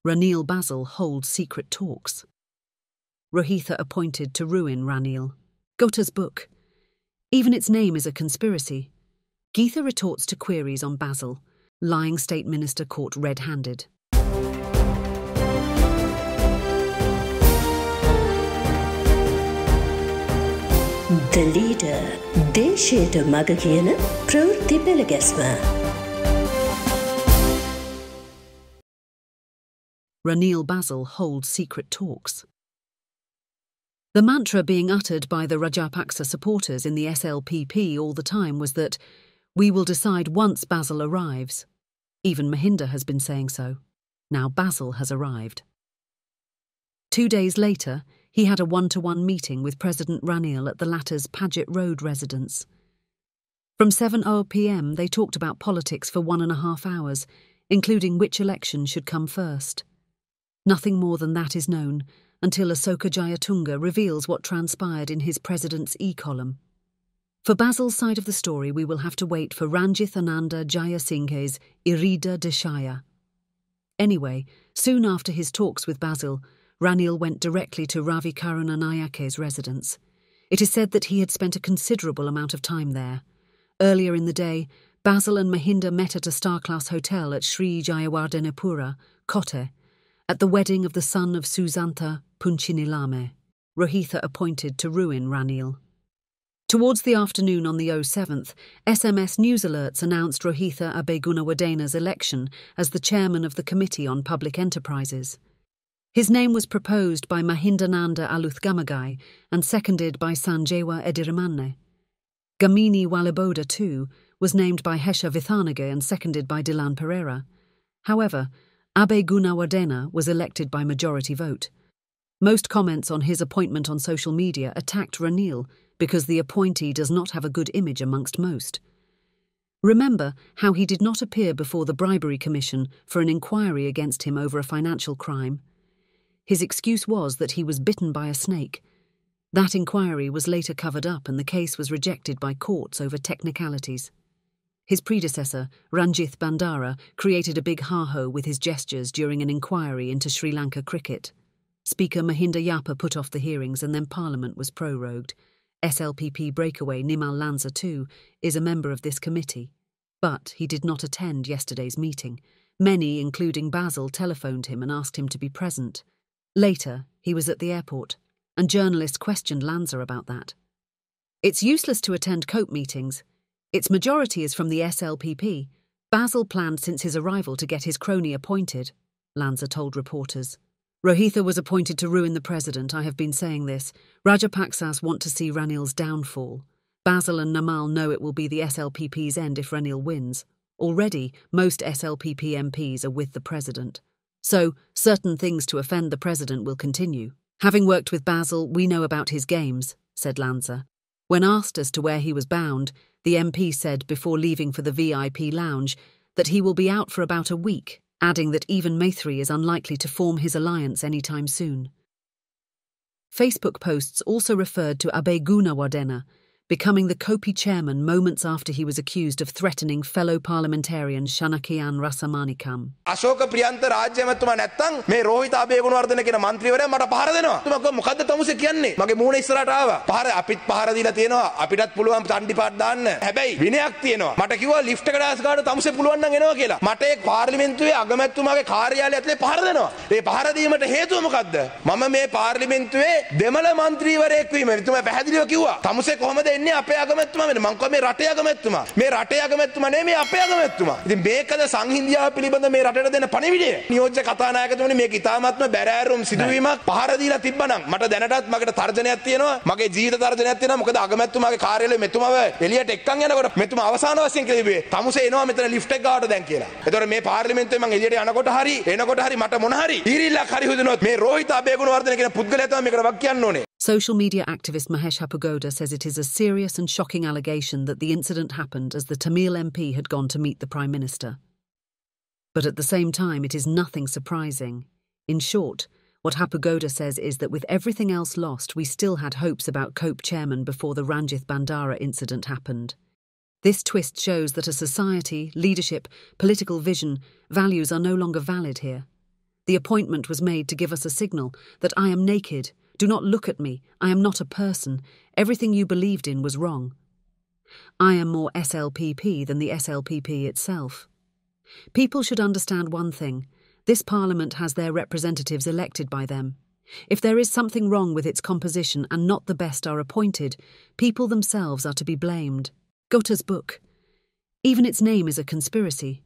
Ranil-Basil holds secret talks. Rohitha appointed to ruin Ranil. Gota's book. Even its name is a conspiracy. Geetha retorts to queries on Basil. Lying state minister caught red-handed. The leader, දේශයට මග කියන ප්‍රවෘත්ති පෙළගැස්ම. Ranil-Basil holds secret talks. The mantra being uttered by the Rajapaksa supporters in the SLPP all the time was that we will decide once Basil arrives. Even Mahinda has been saying so. Now Basil has arrived. 2 days later, he had a one-to-one meeting with President Ranil at the latter's Paget Road residence. From 7:00 p.m. they talked about politics for 1.5 hours, including which election should come first. Nothing more than that is known until Asoka Jayatunga reveals what transpired in his President's E-column. For Basil's side of the story, we will have to wait for Ranjith Ananda Jayasinghe's Irida Deshaya. Anyway, soon after his talks with Basil, Ranil went directly to Ravi Karunayake's residence. It is said that he had spent a considerable amount of time there. Earlier in the day, Basil and Mahinda met at a star-class hotel at Sri Jayawardhanapura, Kotte, at the wedding of the son of Susantha Punchinilame, Rohitha appointed to ruin Ranil. Towards the afternoon on the 07th, SMS News Alerts announced Rohitha Abegunawadena's election as the chairman of the Committee on Public Enterprises. His name was proposed by Mahindananda Aluthgamagai and seconded by Sanjeewa Ediramanne. Gamini Waliboda, too, was named by Hesha Vithanage and seconded by Dilan Pereira. However, Abegunawadena was elected by majority vote. Most comments on his appointment on social media attacked Ranil because the appointee does not have a good image amongst most. Remember how he did not appear before the Bribery Commission for an inquiry against him over a financial crime. His excuse was that he was bitten by a snake. That inquiry was later covered up and the case was rejected by courts over technicalities. His predecessor, Ranjith Bandara, created a big ha-ho with his gestures during an inquiry into Sri Lanka cricket. Speaker Mahinda Yapa put off the hearings and then Parliament was prorogued. SLPP breakaway Nimal Lanza, too, is a member of this committee. But he did not attend yesterday's meeting. Many, including Basil, telephoned him and asked him to be present. Later, he was at the airport, and journalists questioned Lanza about that. It's useless to attend COPE meetings. Its majority is from the SLPP. Basil planned since his arrival to get his crony appointed, Lanza told reporters. Rohitha was appointed to ruin the president, I have been saying this. Rajapaksas want to see Ranil's downfall. Basil and Namal know it will be the SLPP's end if Ranil wins. Already, most SLPP MPs are with the president. So, certain things to offend the president will continue. Having worked with Basil, we know about his games, said Lanza. When asked as to where he was bound, the MP said before leaving for the VIP lounge that he will be out for about a week, adding that even Maithri is unlikely to form his alliance anytime soon. Facebook posts also referred to Abegunawadena, becoming the COPE chairman moments after he was accused of threatening fellow parliamentarian Shanakian Rasamanikam. Ashoka Priyanta Rajyamatuma නැත්තම් මේ රෝහිත අබේගුණවර්ධන කියන മന്ത്രിවරයා මට පහර දෙනවා. තුමා මොකද්ද තමුසේ කියන්නේ? මගේ මූණ ඉස්සරහට ආවා. පහර අපිත් පහර දීලා තියෙනවා. අපිටත් පුළුවන් තණ්ඩි පාට දාන්න. හැබැයි විනයක් තියෙනවා. මට කිව්වා ලිෆ්ට් එක ඩාස් ගාන තමුසේ පුළුවන් නම් එනවා කියලා. මට ඒ පාර්ලිමේන්තුවේ අගමැතිතුමාගේ කාර්යාලය ඇතුලේ පහර දෙනවා. ඒ පහර දීමට හේතුව මොකද්ද? මම මේ පාර්ලිමේන්තුවේ දෙමළ മന്ത്രിවරයෙක් වීම. තුමා පැහැදිලිව කිව්වා. තමුසේ කොහමද අපේ අගමැතිතුමා වෙන මං කිව්වා මේ රටේ අගමැතිතුමා මේ රටේ අගමැතිතුමා නෙමෙයි මේ අපේ අගමැතිතුමා. ඉතින් මේකද සංහිඳියාව පිළිබඳ මේ රටට දෙන පණිවිඩය. නියෝජ්‍ය කතානායකතුමනි මේක ඉතාමත්ම බැරෑරුම් සිදුවීමක් පහර දීලා තිබ්බනම් මට දැනටත් මගේ තර්ජනයක් තියෙනවා. මගේ ජීවිත තර්ජනයක් තියෙනවා. මොකද අගමැතිතුමාගේ කාර්යාලය මෙතුමාව එළියට එක්කන් යනකොට මෙතුමා අවසාන වශයෙන් කිව්වේ තමුසේ එනවා මෙතන ලිෆ්ට් එක ගාවට දැන් කියලා. ඒතකොට මේ පාර්ලිමේන්තුවේ මං එළියට යනකොට හරි එනකොට හරි මට මොන හරි ඊරිල්ලක් හරි හුදුනොත් මේ රෝහිත අබේගුණවර්ධන කියන පුද්ගලයා තමයි මේකට වක් කියන්න ඕනේ. Social media activist Mahesh Hapugoda says it is a serious and shocking allegation that the incident happened as the Tamil MP had gone to meet the Prime Minister. But at the same time, it is nothing surprising. In short, what Hapugoda says is that with everything else lost, we still had hopes about COPE chairman before the Ranjith Bandara incident happened. This twist shows that a society, leadership, political vision, values are no longer valid here. The appointment was made to give us a signal that I am naked. Do not look at me. I am not a person. Everything you believed in was wrong. I am more SLPP than the SLPP itself. People should understand one thing. This parliament has their representatives elected by them. If there is something wrong with its composition and not the best are appointed, people themselves are to be blamed. Gota's book. Even its name is a conspiracy.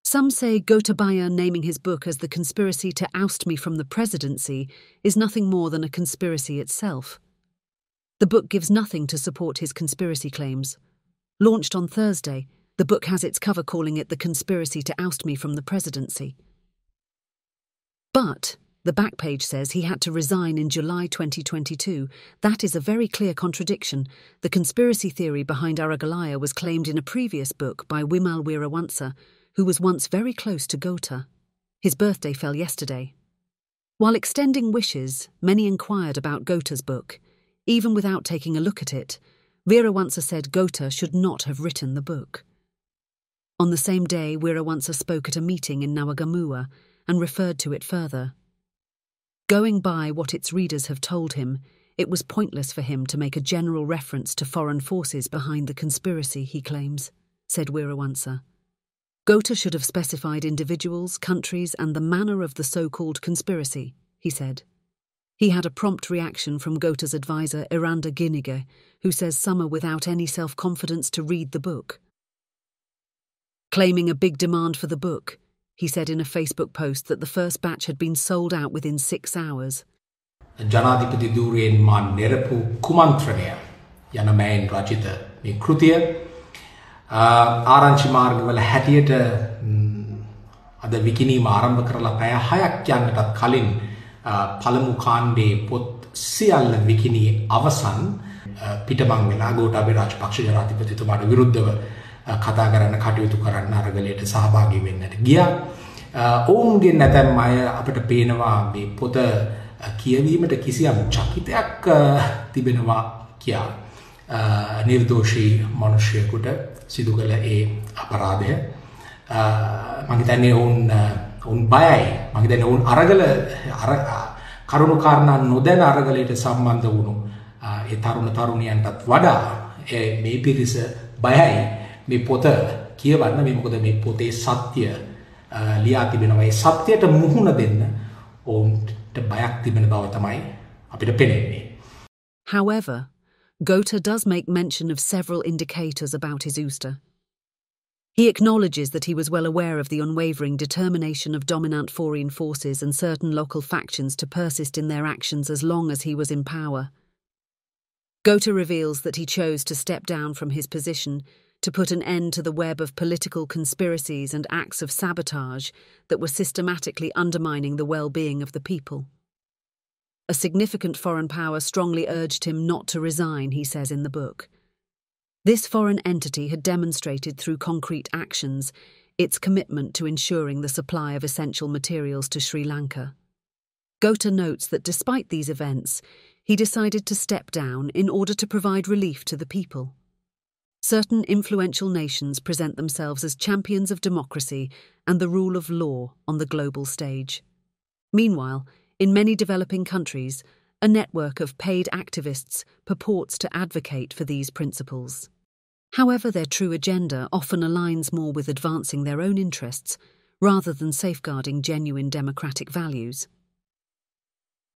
Some say Gotabaya naming his book as the conspiracy to oust me from the presidency is nothing more than a conspiracy itself. The book gives nothing to support his conspiracy claims. Launched on Thursday, the book has its cover calling it the conspiracy to oust me from the presidency. But the back page says he had to resign in July 2022. That is a very clear contradiction. The conspiracy theory behind Aragalaya was claimed in a previous book by Wimal Weerawansa, who was once very close to Gota. His birthday fell yesterday. While extending wishes, many inquired about Gota's book. Even without taking a look at it, Weerawansa said Gota should not have written the book. On the same day, Weerawansa spoke at a meeting in Nawagamua and referred to it further. Going by what its readers have told him, it was pointless for him to make a general reference to foreign forces behind the conspiracy, he claims, said Weerawansa. Gota should have specified individuals, countries, and the manner of the so-called conspiracy, he said. He had a prompt reaction from Gota's advisor, Iranda Ginige, who says some are without any self-confidence to read the book. Claiming a big demand for the book, he said in a Facebook post that the first batch had been sold out within 6 hours. ජනාධිපති ධූරයෙන් මා නිරපු කුමන්ත්‍රණය යන මෑන් රචිත මේ කෘතිය ආරංචි මාර්ගවල හැටියට අද විකිනීම ආරම්භ කරලා පැය 6ක් යන්නටත් කලින් පළමු කාණ්ඩේ පොත් සියල්ල විකිණී අවසන් පිටමං වෙලා ගෝඨාභය රාජපක්ෂ ජනාධිපතිතුමාට විරුද්ධව කතා කරන්න කටයුතු කරන්න අරගලයට සහභාගී වෙන්නට ගියා. ඔවුන්ගේ නැතම් අය අපිට පේනවා මේ පොත කියවීමට කිසියම් චකිතයක් තිබෙනවා කියා. නිර්දෝෂී මිනිසෙකුට සිදු කළ ඒ අපරාධය මම හිතන්නේ ඔවුන් බයයි. මම හිතන්නේ ඔවුන් අරගල කරුණු කාරණා නොදැන අරගලයට සම්බන්ධ වුණු ඒ තරුණ තරුණියන්ටත් වඩා මේ පිරිස බයයි. මේ පොත කියවන්න මේ මොකද මේ පොතේ සත්‍ය ලියා තිබෙනවා. ඒ සත්‍යයට මුහුණ දෙන්න ඔවුන්ට බයක් තිබෙන බව තමයි අපිට පේන්නේ. However, Gota does make mention of several indicators about his ouster. He acknowledges that he was well aware of the unwavering determination of dominant foreign forces and certain local factions to persist in their actions as long as he was in power. Gota reveals that he chose to step down from his position to put an end to the web of political conspiracies and acts of sabotage that were systematically undermining the well-being of the people. A significant foreign power strongly urged him not to resign, he says in the book. This foreign entity had demonstrated through concrete actions its commitment to ensuring the supply of essential materials to Sri Lanka. Gota notes that despite these events, he decided to step down in order to provide relief to the people. Certain influential nations present themselves as champions of democracy and the rule of law on the global stage. Meanwhile, in many developing countries, a network of paid activists purports to advocate for these principles. However, their true agenda often aligns more with advancing their own interests rather than safeguarding genuine democratic values.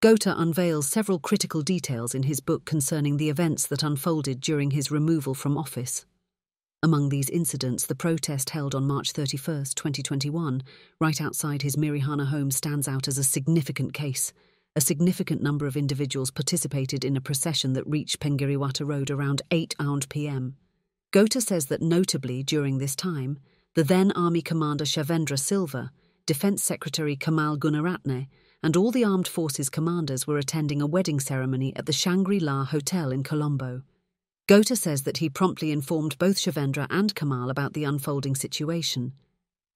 Gota unveils several critical details in his book concerning the events that unfolded during his removal from office. Among these incidents, the protest held on March 31, 2021, right outside his Mirihana home stands out as a significant case. A significant number of individuals participated in a procession that reached Pengiriwata Road around 8 p.m. Gota says that notably during this time, the then Army Commander Shavendra Silva, Defence Secretary Kamal Gunaratne, and all the armed forces commanders were attending a wedding ceremony at the Shangri-La Hotel in Colombo. Gota says that he promptly informed both Shavendra and Kamal about the unfolding situation.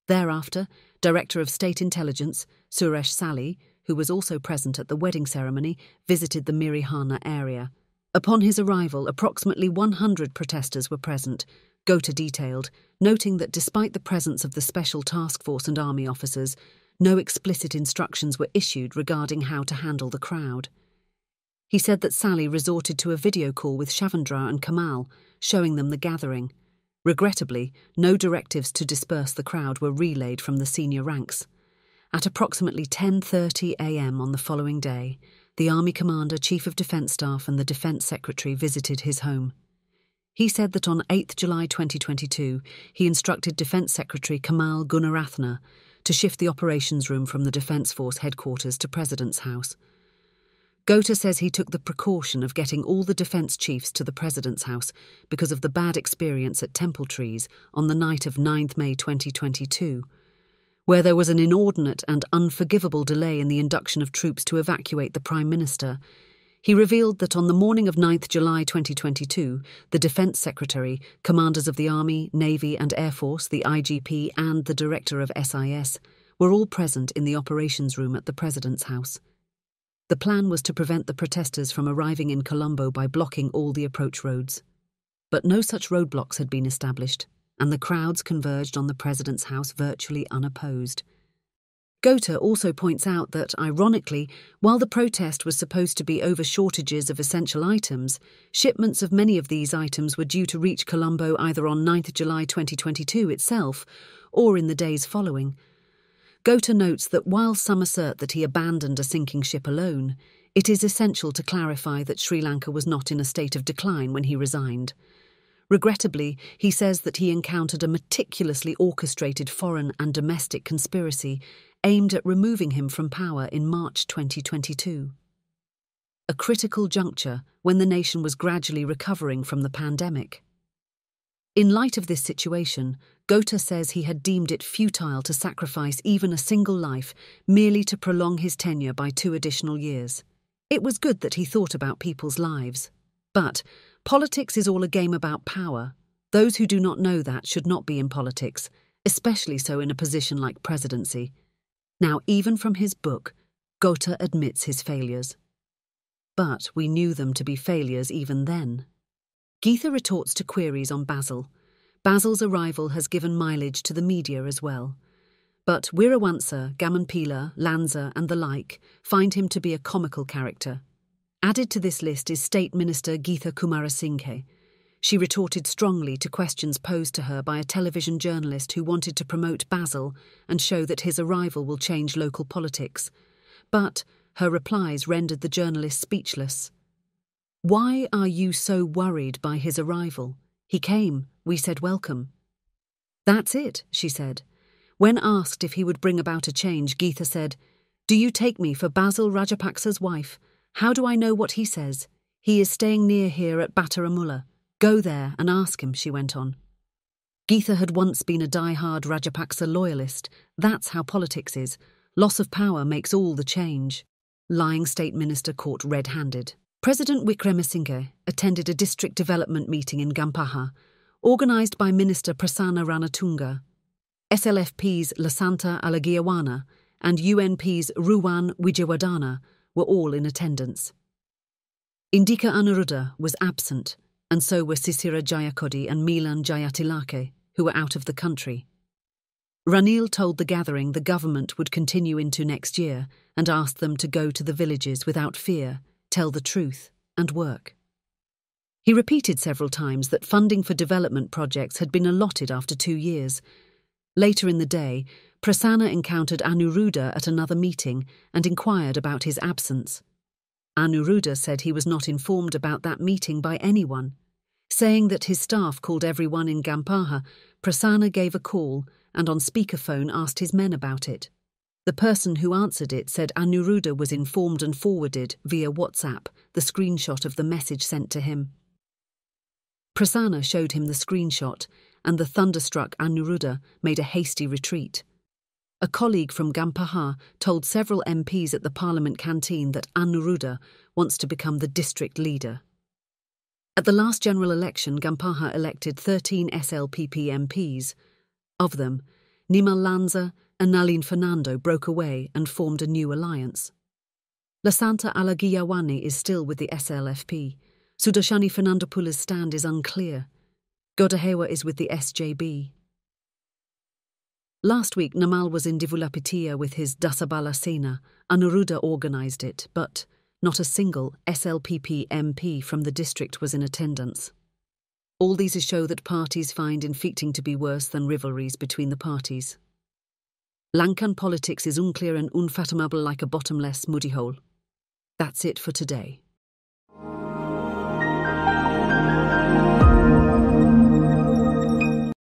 Thereafter, Director of State Intelligence, Suresh Sally, who was also present at the wedding ceremony, visited the Mirihana area. Upon his arrival, approximately 100 protesters were present, Gota detailed, noting that despite the presence of the Special Task Force and army officers, no explicit instructions were issued regarding how to handle the crowd. He said that Sally resorted to a video call with Shavendra and Kamal, showing them the gathering. Regrettably, no directives to disperse the crowd were relayed from the senior ranks. At approximately 10:30 a.m. on the following day, the Army Commander, Chief of Defence Staff and the Defence Secretary visited his home. He said that on 8 July 2022, he instructed Defence Secretary Kamal Gunaratne to shift the operations room from the Defence Force headquarters to President's House. Gota says he took the precaution of getting all the defence chiefs to the President's House because of the bad experience at Temple Trees on the night of 9th May 2022, where there was an inordinate and unforgivable delay in the induction of troops to evacuate the Prime Minister. He revealed that on the morning of 9th July 2022, the Defence Secretary, commanders of the Army, Navy and Air Force, the IGP and the Director of SIS were all present in the operations room at the President's House. The plan was to prevent the protesters from arriving in Colombo by blocking all the approach roads. But no such roadblocks had been established, and the crowds converged on the President's House virtually unopposed. Gota also points out that, ironically, while the protest was supposed to be over shortages of essential items, shipments of many of these items were due to reach Colombo either on 9th July 2022 itself or in the days following. Gota notes that while some assert that he abandoned a sinking ship alone, it is essential to clarify that Sri Lanka was not in a state of decline when he resigned. Regrettably, he says that he encountered a meticulously orchestrated foreign and domestic conspiracy aimed at removing him from power in March 2022. A critical juncture when the nation was gradually recovering from the pandemic. In light of this situation, Gota says he had deemed it futile to sacrifice even a single life merely to prolong his tenure by 2 additional years. It was good that he thought about people's lives. But politics is all a game about power. Those who do not know that should not be in politics, especially so in a position like presidency. Now, even from his book, Gota admits his failures. But we knew them to be failures even then. Geetha retorts to queries on Basil. Basil's arrival has given mileage to the media as well. But Weerawansa, Gamanpila, Lanza and the like find him to be a comical character. Added to this list is State Minister Geetha Kumarasinghe. She retorted strongly to questions posed to her by a television journalist who wanted to promote Basil and show that his arrival will change local politics. But her replies rendered the journalist speechless. "Why are you so worried by his arrival? He came, we said welcome." "That's it," she said. When asked if he would bring about a change, Geetha said, "Do you take me for Basil Rajapaksa's wife? How do I know what he says? He is staying near here at Bataramula. Go there and ask him," she went on. Geetha had once been a die-hard Rajapaksa loyalist. That's how politics is. Loss of power makes all the change. Lying state minister caught red-handed. President Wickremesinghe attended a district development meeting in Gampaha, organised by Minister Prasanna Ranatunga. SLFP's Lasantha Alagiawana and UNP's Ruwan Wijewardana were all in attendance. Indika Anuruddha was absent, and so were Sisira Jayakodi and Milan Jayatilake, who were out of the country. Ranil told the gathering the government would continue into next year and asked them to go to the villages without fear, tell the truth, and work. He repeated several times that funding for development projects had been allotted after 2 years. Later in the day, Prasanna encountered Anuruddha at another meeting and inquired about his absence. Anuruddha said he was not informed about that meeting by anyone. Saying that his staff called everyone in Gampaha, Prasanna gave a call and on speakerphone asked his men about it. The person who answered it said Anuruddha was informed and forwarded, via WhatsApp, the screenshot of the message sent to him. Prasanna showed him the screenshot, and the thunderstruck Anuruddha made a hasty retreat. A colleague from Gampaha told several MPs at the Parliament canteen that Anuruddha wants to become the district leader. At the last general election, Gampaha elected 13 SLPP MPs. Of them, Nimal Lanza and Nalin Fernando broke away and formed a new alliance. Lasantha Alagiyawani is still with the SLFP. Sudarshani Fernandopoulos' stand is unclear. Godahewa is with the SJB. Last week, Namal was in Divulapitiya with his Dasabala Sena. Anuruddha organised it, but not a single SLPP MP from the district was in attendance. All these show that parties find infecting to be worse than rivalries between the parties. Lankan politics is unclear and unfathomable like a bottomless muddy hole. That's it for today.